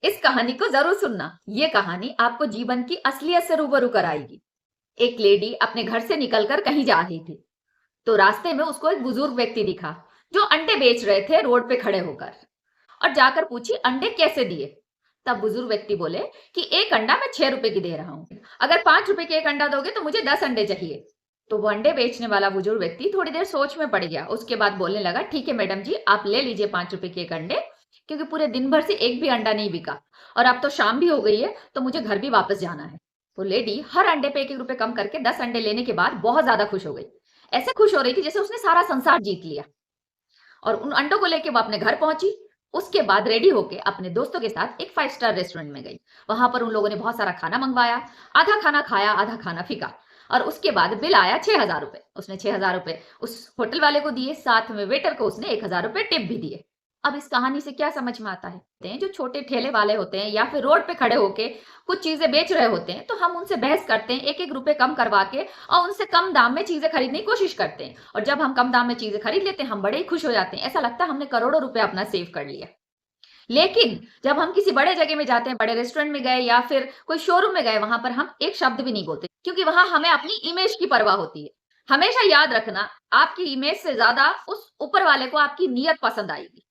इस कहानी को जरूर सुनना। ये कहानी आपको जीवन की असलियत से रूबरू कराएगी। एक लेडी अपने घर से निकलकर कहीं जा रही थी, तो रास्ते में उसको एक बुजुर्ग व्यक्ति दिखा जो अंडे बेच रहे थे रोड पे खड़े होकर। और जाकर पूछी, अंडे कैसे दिए? तब बुजुर्ग व्यक्ति बोले कि एक अंडा मैं 6 रुपए की दे रहा हूं, अगर 5 रुपए के एक अंडा दोगे तो मुझे 10 अंडे चाहिए। तो वो अंडे बेचने वाला बुजुर्ग व्यक्ति थोड़ी देर सोच में पड़ गया। उसके बाद बोलने लगा, ठीक है मैडम जी, आप ले लीजिए 5 रुपए के एक अंडे, क्योंकि पूरे दिन भर से एक भी अंडा नहीं बिका और अब तो शाम भी हो गई है, तो मुझे घर भी वापस जाना है। वो लेडी हर अंडे पे 1-1 रुपए कम करके 10 अंडे लेने के बाद बहुत ज्यादा खुश हो गई। ऐसे खुश हो रही थी जैसे उसने सारा संसार जीत लिया। और उन अंडों को लेके वो अपने घर पहुंची। उसके बाद रेडी होके अपने दोस्तों के साथ एक 5 स्टार रेस्टोरेंट में गई। वहां पर उन लोगों ने बहुत सारा खाना मंगवाया। आधा खाना खाया, आधा खाना फीका। और उसके बाद बिल आया 6,000 रुपए। उसने 6,000 रुपए उस होटल वाले को दिए, साथ में वेटर को उसने 1,000 रुपए टिप भी दिए। अब इस कहानी से क्या समझ में आता है? जो छोटे ठेले वाले होते हैं या फिर रोड पे खड़े होके कुछ चीजें बेच रहे होते हैं, तो हम उनसे बहस करते हैं, 1-1 रुपए कम करवा के, और उनसे कम दाम में चीजें खरीदने की कोशिश करते हैं। और जब हम कम दाम में चीजें खरीद लेते हैं, हम बड़े ही खुश हो जाते हैं। ऐसा लगता है हमने करोड़ों रुपए अपना सेव कर लिया। लेकिन जब हम किसी बड़े जगह में जाते हैं, बड़े रेस्टोरेंट में गए या फिर कोई शोरूम में गए, वहां पर हम एक शब्द भी नहीं बोलते, क्योंकि वहां हमें अपनी इमेज की परवाह होती है। हमेशा याद रखना, आपकी इमेज से ज्यादा उस ऊपर वाले को आपकी नीयत पसंद आएगी।